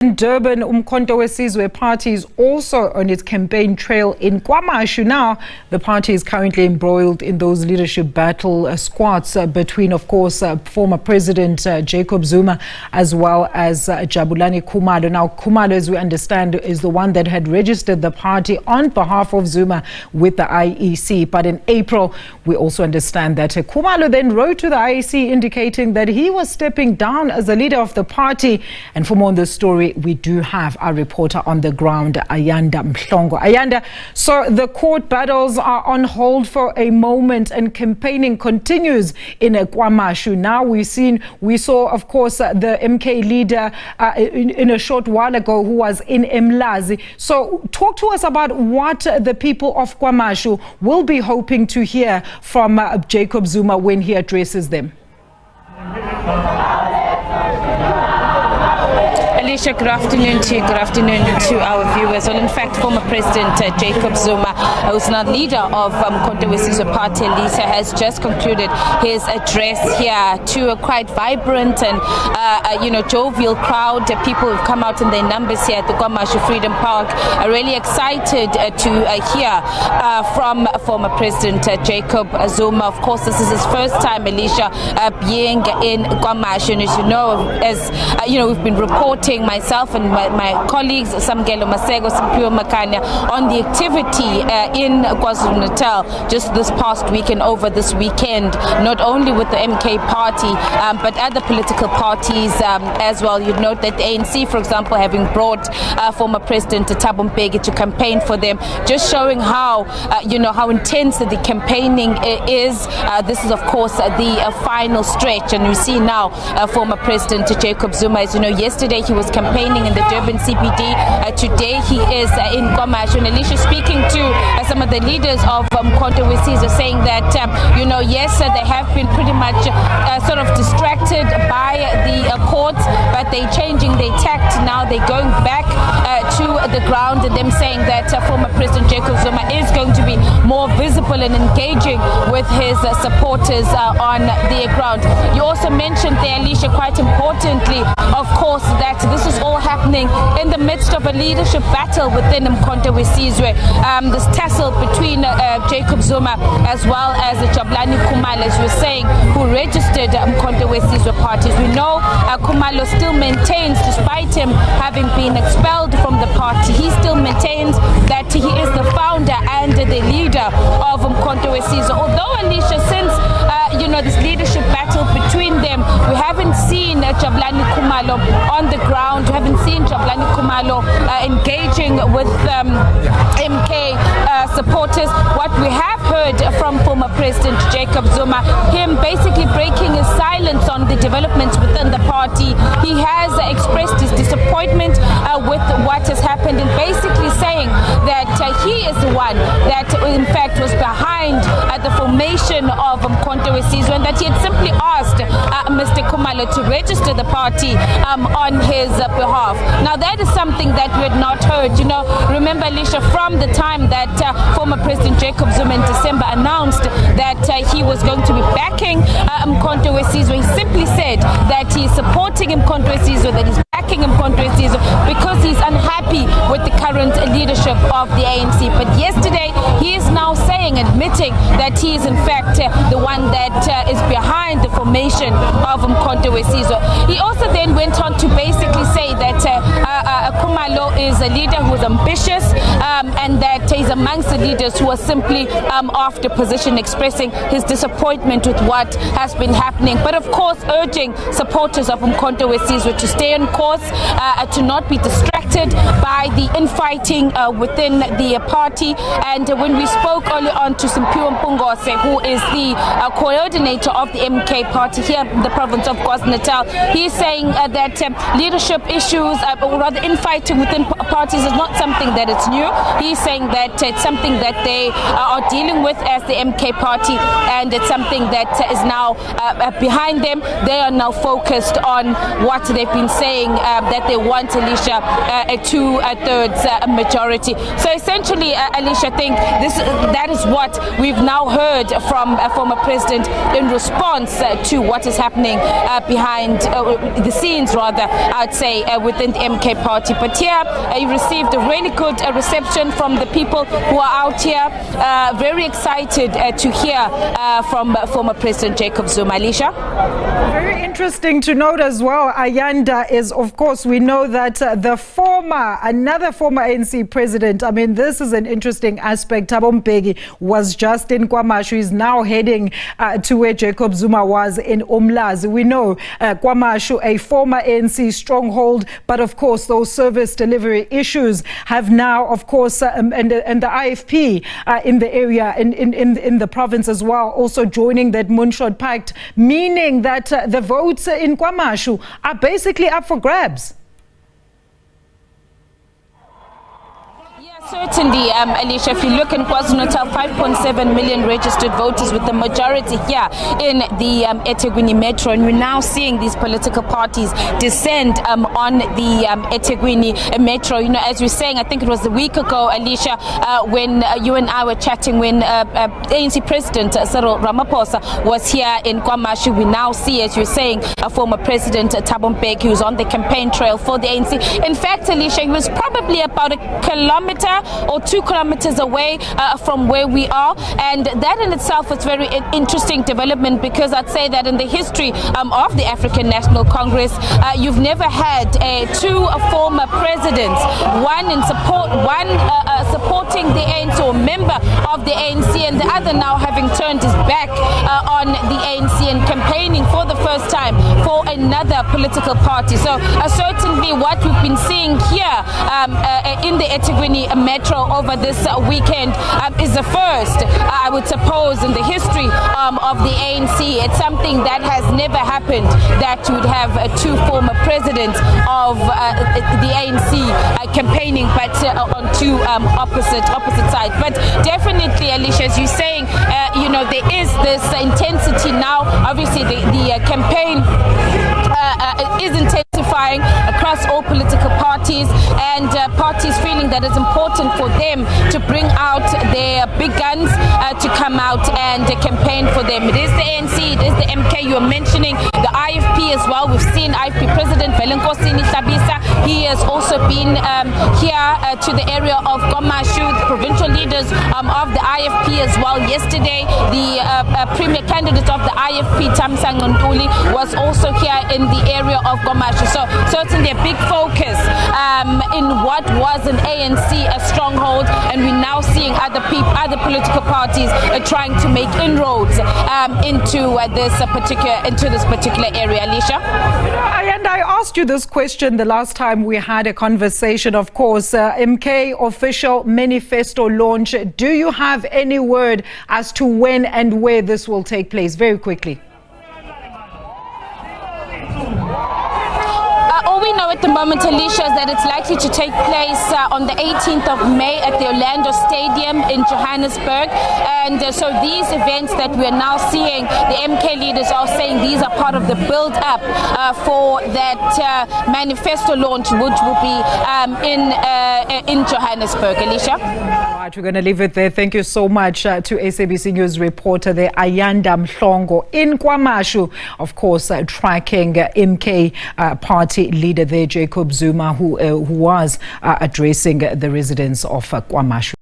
In Durban, Umkhonto WeSizwe party is also on its campaign trail in KwaMashu. Now, the party is currently embroiled in those leadership battle squads between, of course, former President Jacob Zuma as well as Jabulani Khumalo. Now, Khumalo, as we understand, is the one that had registered the party on behalf of Zuma with the IEC. But in April, we also understand that Khumalo then wrote to the IEC indicating that he was stepping down as the leader of the party. And for more on this story, we do have our reporter on the ground, Ayanda Mhlongo. Ayanda, so the court battles are on hold for a moment and campaigning continues in KwaMashu. Now we saw, of course, the MK leader in a short while ago who was in Mlazi. So talk to us about what the people of KwaMashu will be hoping to hear from Jacob Zuma when he addresses them. Alicia, good afternoon to you. Good afternoon to our viewers. Well, in fact, former President Jacob Zuma, who's now leader of Umkhonto WeSizwe party, Alicia, has just concluded his address here to a quite vibrant and jovial crowd. People who've come out in their numbers here at the KwaMashu Freedom Park are really excited to hear from former President Jacob Zuma. Of course, this is his first time, Alicia, being in KwaMashu, and as you know, we've been reporting, myself and my colleagues, Samgelo Masego, Simpiwe Makanya, on the activity in KwaZulu-Natal just this past week and over this weekend, not only with the MK party, but other political parties as well. You'd note that the ANC, for example, having brought former President Thabo Mbeki to campaign for them, just showing how, how intense the campaigning is. This is, of course, the final stretch, and we see now former President Jacob Zuma. As you know, yesterday he was campaigning in the Durban CBD. Today he is in KwaMashu. And Alicia, speaking to some of the leaders of Umkhonto WeSizwe, saying that, yes, they have been pretty much sort of distracted by the courts, but they're changing their tact now. They're going back to the ground, and them saying that former President Jacob Zuma is going to be more visible and engaging with his supporters on the ground. You also mentioned there, Alicia, quite importantly, of course, that this is all happening in the midst of a leadership battle within Umkhonto WeSizwe. This tussle between Jacob Zuma as well as Jabulani Khumalo, as you were saying, who registered Umkhonto WeSizwe parties. We know Khumalo still maintains, despite him having been expelled from the party, he still maintains that he is the founder and the leader of Umkhonto WeSizwe. Although, Alicia, since this leadership battle between them, we haven't seen Jabulani Khumalo on the ground. We haven't seen Jabulani Khumalo engaging with MK supporters. What we have heard from former President Jacob Zuma, him basically breaking his silence on the developments within the party. He has expressed his disappointment with what has happened, and basically saying that he is the one that, in fact, was behind the formation of Umkhonto WeSizwe, and that he had simply asked Mr. Khumalo to register the party on his behalf. Now, that is something that we had not heard. Remember, Alicia, from the time that former President Jacob Zuma in December announced that he was going to be backing Umkhonto WeSizwe, he simply said that he is supporting Umkhonto WeSizwe, that he's backing Umkhonto WeSizwe because he's unhappy with the current leadership of the ANC. But yesterday, he is now saying, admitting that he is in fact the one that is behind the formation of Umkhonto WeSizwe. He also then went on to basically say that Khumalo is a leader who is ambitious, and that he's amongst the leaders who are simply after position, expressing his disappointment with what has been happening. But of course, urging supporters of Umkhonto WeSizwe to stay on course, to not be distracted by the infighting within the party. And when we spoke earlier on to Simpiwe Makanya, who is the coordinator of the MK party here in the province of KwaZulu-Natal, he's saying that leadership issues, or rather infighting within parties is not something that it's new. He's saying that it's something that they are dealing with as the MK party, and it's something that is now behind them. They are now focused on what they've been saying, that they want, Alicia, a 2/3 majority. So essentially, Alicia, I think that is what we've now heard from a former president in response to what is happening behind the scenes, rather, I'd say, within the MK party. But here, he received a really good reception from the people who are out here, very excited to hear from former President Jacob Zuma. Alicia? Very interesting to note as well, Ayanda, is, of course, we know that another former ANC president, I mean, this is an interesting aspect. Thabo Mbeki was just in KwaMashu. He's now heading to where Jacob Zuma was in Umlazi. We know KwaMashu, a former ANC stronghold, but of course those service delivery issues have now, of course, and the IFP in the area, in the province as well, also joining that Moonshot Pact, meaning that the votes in KwaMashu are basically up for grabs. Certainly, Alicia, if you look in KwaZulu-Natal, 5.7 million registered voters, with the majority here in the eThekwini Metro, and we're now seeing these political parties descend on the eThekwini Metro. You know, as you're saying, I think it was a week ago, Alicia, when you and I were chatting, when ANC President Cyril Ramaphosa was here in KwaMashu. We now see, as you're saying, a former President Thabo Mbeki, who's on the campaign trail for the ANC. In fact, Alicia, he was probably about a kilometer or 2 kilometers away from where we are, and that in itself is very interesting development, because I'd say that in the history of the African National Congress, you've never had two former presidents, one supporting the ANC or member of the ANC, and the other now having turned his back on the ANC and campaigning for the first time for another political party. So certainly what we've been seeing here in the eThekwini Metro over this weekend is the first, I would suppose, in the history of the ANC. It's something that has never happened, that you would have two former presidents of the ANC campaigning, but on two opposite sides. But definitely, Alicia, as you're saying, you know, there is this intensity now. Obviously, the campaign is intensifying across all political parties, and parties feeling that it's important for them to bring out their big guns to come out and campaign for them. It is the ANC, it is the MK. You are mentioning the IFP as well. We've seen IFP President Velenkosini Hlabisa. He has also been here to the area of KwaMashu, the provincial leaders of the IFP as well. Yesterday, the premier candidate of the IFP, Thamsanqa Ntuli, was also here in the area of KwaMashu. So certainly a big focus in what was an ANC stronghold, and we're now seeing other political parties trying to make inroads into this particular area. Alicia? And I asked you this question the last time we had a conversation. Of course, MK official manifesto launch. Do you have any word as to when and where this will take place? Very quickly. All we know at the moment, Alicia, is that it's likely to take place on the 18th of May at the Orlando Stadium in Johannesburg. And so these events that we're now seeing, the MK leaders are saying these are part of the build-up for that manifesto launch, which will be in Johannesburg. Alicia? All right, we're going to leave it there. Thank you so much to SABC News reporter there, Ayanda Mhlongo, in KwaMashu, of course, tracking MK party leader there, Jacob Zuma, who was addressing the residents of KwaMashu.